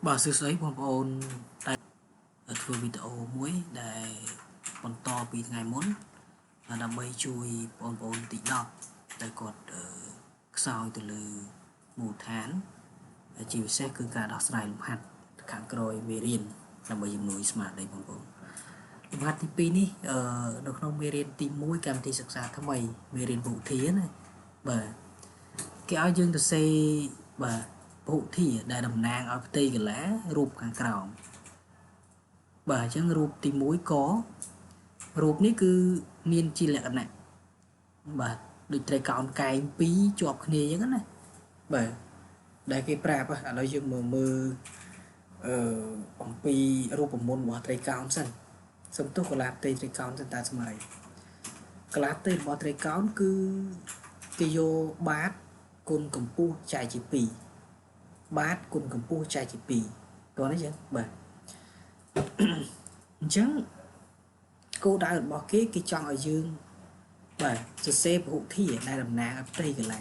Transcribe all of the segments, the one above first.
បាទសួស្តីបងប្អូនដែលធ្វើវីដេអូមួយដែលបន្តពីថ្ងៃមុនដើម្បីជួយបងប្អូនទី10ដែលគាត់ខ្សោយទៅលើមូលដ្ឋានជាពិសេសគឺការដោះស្រាយលំហាត់ខាងក្រោយមេរៀនដើម្បីជំនួយស្មារតីបងប្អូនលំហាត់ទី2នេះនៅក្នុងមេរៀនទី1កម្មវិធីសិក្សាថ្មីមេរៀនពហុធានណាបាទគេឲ្យយើងទៅសេបាទពហុធាដែលតំណាងឲ្យផ្ទៃកន្លារូបខាងក្រោមបាទអញ្ចឹងរូបទី1ករូបនេះគឺមានជាលក្ខណៈបាទដូចត្រីកោណកែង2ជាប់គ្នាអញ្ចឹងណាបាទដែលគេប្រាប់ឥឡូវយើងមើលអំពីរូបមន្តរបស់ត្រីកោណសិនសំទោសកលាផ្ទៃត្រីកោណសិនតើស្មើអីកលាផ្ទៃរបស់ត្រីកោណគឺគេយកបាតគុណកម្ពស់ចែកជា2បាតគុណកម្ពស់ចែកជា2តោះនេះចឹងបាទអញ្ចឹងគោលដៅរបស់គេចង់ឲ្យយើងបាទសរសេរពហុធាដែលតំណាងឲ្យផ្ទៃកន្លា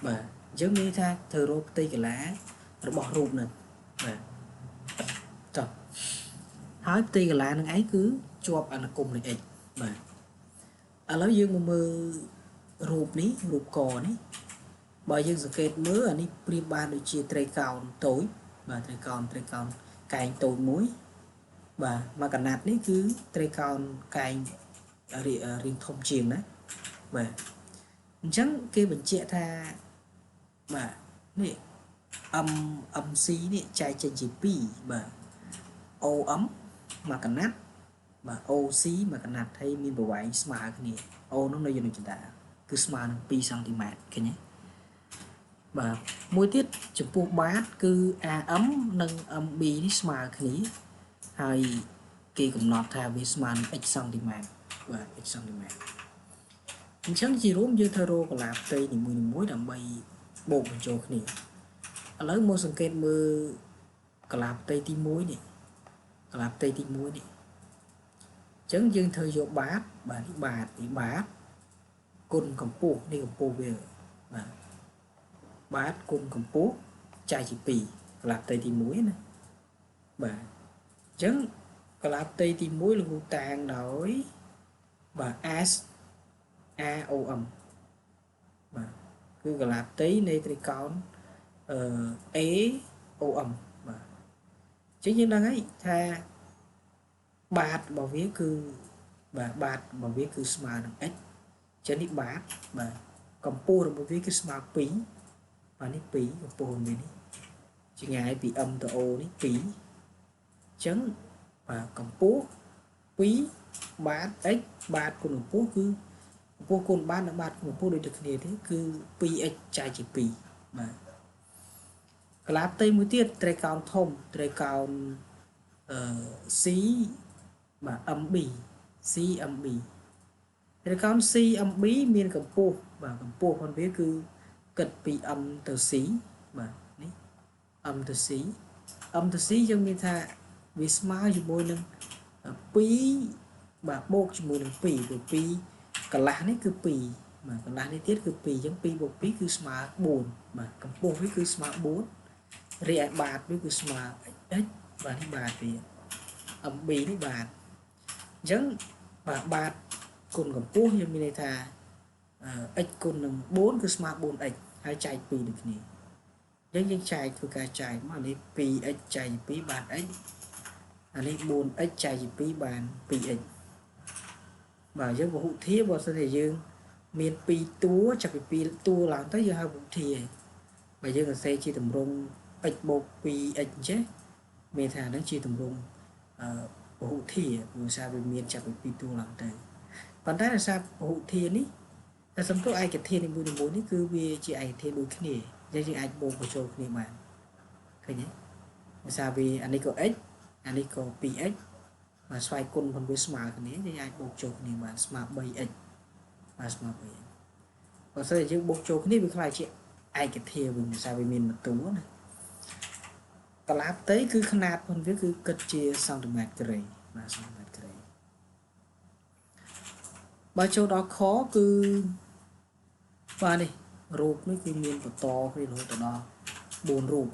បាទអញ្ចឹងមានថាធ្វើរកផ្ទៃកន្លារបស់រូបនោះបាទតោះហើយផ្ទៃកន្លានឹងឯងគឺជាប់អនុគមលេខ x បាទឥឡូវយើងមកមើលរូបនេះរូបកនេះបើយើងសង្កេតមើលអានេះប្រៀបបានដូចជាត្រីកោណតូចបាទត្រីកោណកែងតូចមួយបាទមកកណាត់នេះគឺត្រីកោណកែងរៀងធំជាងណាបាទអញ្ចឹងគេបញ្ជាក់ថាបាទនេះ MC នេះចែកចេញជា2បាទ OM មកកណាត់បាទ OC មកកណាត់ហើយមានប្រវែងស្មើគ្នា O នោះនៅក្នុងចន្ទាគឺស្មើនឹង2សង់ទីម៉ែត្រឃើញទេបាទមួយទៀតចំពោះបាតគឺ AM និង MB នេះស្មើគ្នាហើយគេកំណត់ថាវាស្មើនឹង x សង់ទីម៉ែត្របាទ x សង់ទីម៉ែត្រអញ្ចឹងជារួមយើងធ្វើរកកលាផ្ទៃនីមួយៗដើម្បីបូកបញ្ចូលគ្នាឥឡូវមកសង្កេតមើលកលាផ្ទៃទី1នេះកលាផ្ទៃទី1នេះអញ្ចឹងយើងធ្វើយកបាតបាទនេះបាតគុណកម្ពស់នេះកម្ពស់វាបាទបាតគុណកម្ពស់ចែកជា2កលាផ្ទៃទី1ណាបាទអញ្ចឹងកលាផ្ទៃទី1លោកគ្រូតាំងដោយបាទ AOM បាទគឺកលាផ្ទៃនៃត្រីកោណAOM បាទអញ្ចឹងយើងដឹងហើយថាបាតរបស់វាគឺបាទបាតរបស់វាគឺស្មើនឹង x ចឹងនេះបាតបាទកម្ពស់របស់វាគឺស្មើ2បាទនេះ2កម្ពស់នេះចម្ងាយពី M ទៅ O នេះ2អញ្ចឹងបាទកម្ពស់2បាត x បាតគុណកម្ពស់គឺកម្ពស់គុណបាតនិងបាតគុណកម្ពស់ដូចតែគ្នាទេគឺ 2x ចែកជា2បាទកលាផ្ទៃមួយទៀតត្រីកោណធំត្រីកោណC បាទ MB CMB ត្រីកោណ CMB មានកម្ពស់បាទកម្ពស់របស់វាគឺគិតពី M ទៅ C បាទនេះ M ទៅ C M ទៅ C យើងមានថាវាស្មើជាមួយនឹង2បាទបូកជាមួយនឹង2ព្រោះ2កន្លះនេះគឺ2បាទកន្លះនេះទៀតគឺ2អញ្ចឹង2បូក2គឺស្មើ4បាទកម្ពស់វាគឺស្មើ4រីឯបាតវាគឺស្មើ x បាទនេះបាតវា MB នេះបាតអញ្ចឹងបាតគុណកម្ពស់យើងមានន័យថា x គុណនឹង4គឺស្មើ 4x ហើយចែក2ដូចគ្នាអញ្ចឹងយើងចែកធ្វើការចែកមកនេះ 2x ចែកពី2បាន x អានេះ 4x ចែកពី2បាន 2x បាទយើងពហុធាបើសិនជាយើងមាន2តួចាប់ពី2តួឡើងទៅយើងហៅពហុធាបើយើងសរសេរជាទម្រង់ x បូក 2x អញ្ចឹងមានថាហ្នឹងជាទម្រង់ពហុធាព្រោះសារវាមានចាប់ពី2តួឡើងទៅប៉ុន្តែដោយសារពហុធានេះតែសំទោសឯកធាតុនីមួយៗនេះគឺវាជាឯកធាតុដូចគ្នាយើងអាចបូកបញ្ចូលគ្នាបានឃើញទេដោយសារវាអានេះក៏ x អានេះក៏ 2x បាទស្វ័យគុណផងវាស្មើគ្នាយើងអាចបូកចូលគ្នាបានស្មើ 3x បាទស្មើ 3x បើសិនជាយើងបូកចូលគ្នាវាខ្លាយជាឯកធាតុវិញដោយសារវាមានមួយតួណាកលាផ្ទៃគឺຂະຫນາດផងវាគឺគិតជាសង់ទីម៉ែត្រការ៉េបាទសង់ទីម៉ែត្រការ៉េបើចូលដល់ខគឺបាទនេះរូបនេះគឺមានបន្តគ្នារហូតដល់4រូប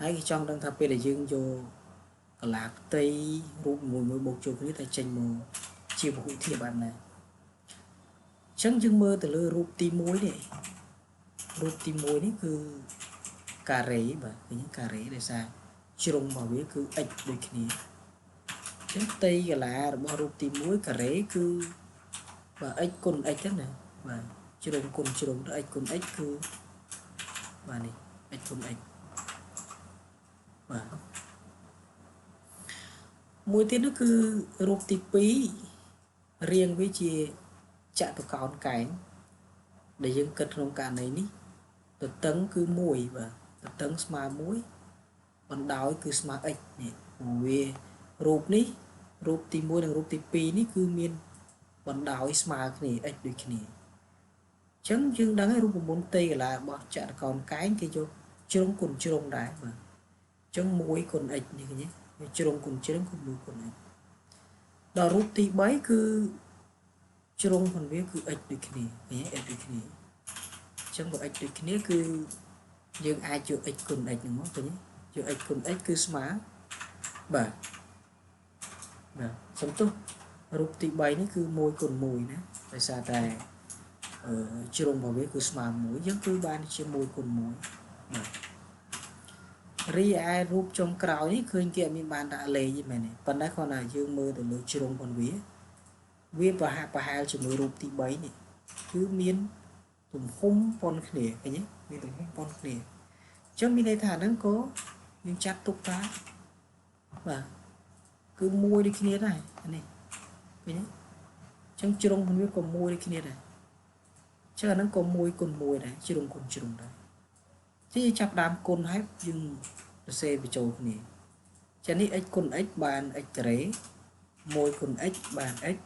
ហើយគេចង់ដឹងថាពេលដែលយើងយកកលាផ្ទៃរូបមួយបូកចូលគ្នាតែចេញមកជាពហុធាតុបែបណាអញ្ចឹងយើងមើលទៅលើរូបទី1នេះរូបទី1នេះគឺការ៉េបាទឃើញការ៉េដោយសារជ្រុងរបស់វាគឺ x ដូចគ្នាអញ្ចឹងផ្ទៃកលារបស់រូបទី1ការ៉េគឺបាទ x គុណ x ហ្នឹងណាបាទជ្រុងគុណជ្រុងទៅ x គុណ x គឺបាទនេះ x គុណ x បាទមួយទៀតនោះគឺរូបទី2រាងវាជាចតុកោណកែងដែលយើងគិតក្នុងករណីនេះទទឹងគឺ1បាទទទឹងស្មើ1បណ្ដោយគឺស្មើ x នេះវារូបនេះរូបទី1និងរូបទី2នេះគឺមានបណ្ដោយស្មើគ្នា x ដូចគ្នាអញ្ចឹងយើងដឹងហើយរូបមន្តផ្ទៃកន្លែរបស់ចតុកោណកែងគេយកជ្រុងគុណជ្រុងដែរបាទអញ្ចឹង1គុណ x នេះឃើញទេជ្រុងគុណជ្រុងគឺ1គុណ x ដល់រូបទី3គឺជ្រុងរបស់វាគឺ x ដូចគ្នាឃើញ x ដូចគ្នាអញ្ចឹងបើ x ដូចគ្នាគឺយើងអាចយក x គុណ x ហ្នឹងមកឃើញយក x គុណ x គឺស្មើបាទសំទោសរូបទី3នេះគឺ1គុណ1ណាដោយសារតែជ្រុងរបស់វាគឺស្មើ1អញ្ចឹងគឺបានជា1គុណ1បាទរីឯរូបចុងក្រោយនេះឃើញគេអត់មានបានដាក់លេខទេមែនទេប៉ុន្តែគ្រាន់តែយើងមើលទៅលើជ្រុងរបស់វាប្រហែលជាមួយរូបទី3នេះគឺមានទំហំប៉ុនគ្នាឃើញទេមានទំហំប៉ុនគ្នាអញ្ចឹងមានន័យថាហ្នឹងក៏យើងចាត់ទុកថាបាទគឺមួយដូចគ្នាដែរនេះឃើញទេអញ្ចឹងជ្រុងរបស់វាក៏មួយដូចគ្នាដែរអញ្ចឹងអាហ្នឹងក៏1គុណ1ដែរជ្រុងគុណជ្រុងដែរទីចាប់ដើមគុណហើយយើងសរសេរបញ្ចូលគ្នាចានេះ x គុណ x បាន x ការ៉េ1គុណ x បាន x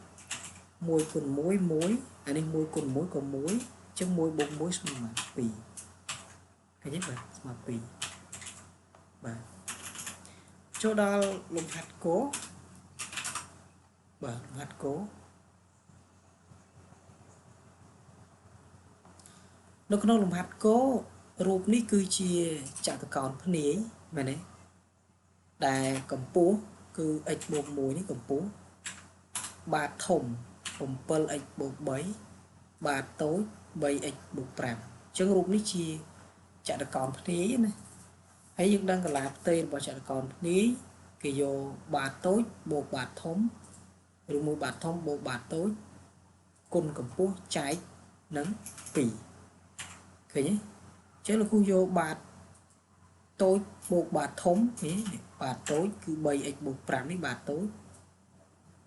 1គុណ1 1អានេះ1គុណ1ក៏1អញ្ចឹង1បូក1ស្មើនឹង2ឃើញទេបាទស្មើ2បាទចូលដល់លំហាត់កបាទលំហាត់កនៅក្នុងលំហាត់ករូបនេះគឺជាចតុកោណភ្នាយមែនទេដែលកម្ពស់គឺ x បូក1នេះកម្ពស់បាតធំ 7x បូក3បាតតូច 3x បូក5អញ្ចឹងរូបនេះជាចតុកោណភ្នាយណាហើយយើងដឹងកន្លាផ្ទៃរបស់ចតុកោណភ្នាយគេយកបាតតូចបូកបាតធំឬមួយបាតធំបូកបាតតូចគុណកម្ពស់ចែកនឹង2ឃើញទេចឹងលោកគ្រូយកបាតតូចបូកបាតធំនេះបាតតូចគឺ 3x បូក5នេះបាតតូច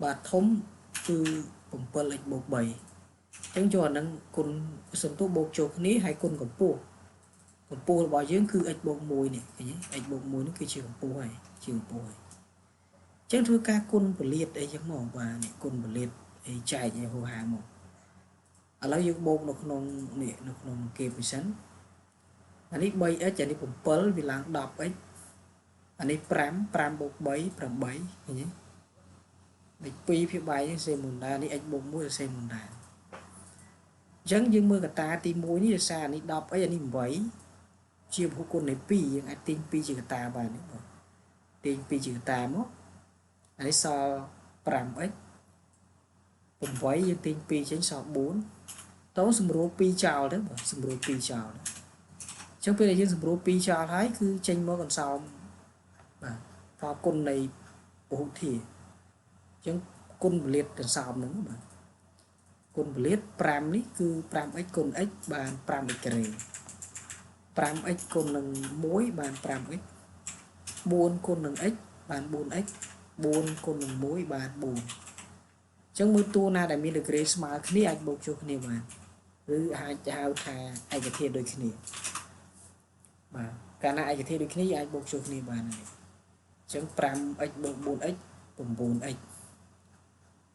បាតធំគឺ 7x បូក3អញ្ចឹងយកអានឹងគុណសន្ទុះបូកចូលគ្នាហើយគុណកម្ពស់របស់យើងគឺ x បូក1នេះឃើញទេ x បូក1នេះគឺជាកម្ពស់ហើយជាកម្ពស់ហើយអញ្ចឹងធ្វើការគុណពលាតអីចឹងមកបាទនេះគុណពលាតអីចែកឲ្យហោហាមកឥឡូវយើងបូកនៅក្នុងនេះនៅក្នុងគេពីសិនអានេះ 3x អានេះ7វាឡើង 10x អានេះ5បូក3 8ឃើញទេលេខ2ភាគបាយសេមុនដែរនេះ x បូក1សេមុនដែរអញ្ចឹងយើងមើលកតាទី1នេះដោយសារអានេះ 10x អានេះ8ជាពហុគុណនៃ2យើងអាចទាញ2ជាកតាបាននេះបាទទាញ2ជាកតាមកអានេះសល់ 5x 8យើងទាញ2ចេញសល់4តោះសម្រួល2ចោលទៅបាទសម្រួល2ចោលអញ្ចឹងពេលដែលយើងសម្រួល2ចោលហើយគឺចេញមកអន្សោមបាទផលគុណនៃពហុធាតុអញ្ចឹងគុណពលាតអន្សោមហ្នឹងបាទគុណពលាត5នេះគឺ 5x គុណ x បាន 5x ការ៉េ 5x គុណនឹង1បាន 5x 4គុណនឹង x បាន 4x 4គុណនឹង1បាន4អញ្ចឹងមើលតួណាដែលមាន degree ស្មើគ្នាអាចបូកចូលគ្នាបានឬអាចហៅថាឯកធាតុដូចគ្នាបាទកាលណាឯកធាតុដូចគ្នាអាចបូកចូលគ្នាបានហើយអញ្ចឹង 5x បូក 4x 9x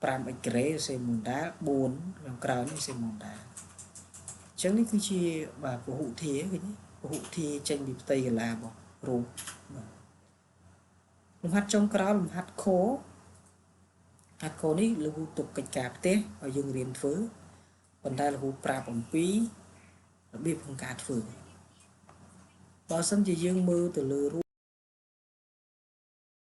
5x ការ៉េសេមុនដា4ខាងក្រោយនេះសេមុនដាអញ្ចឹងនេះគឺជាបាទពហុធាតុឃើញទេពហុធាតុចេញពីផ្ទៃកន្លារបស់រូបបាទលំហាត់ចុងក្រោយលំហាត់ខហាត់ខនេះលោកគ្រូទុកកិច្ចការផ្ទះឲ្យយើងរៀនធ្វើប៉ុន្តែលោកគ្រូប្រាប់អំពីរបៀបក្នុងការធ្វើបើសិនជាយើងមើលទៅលើរូប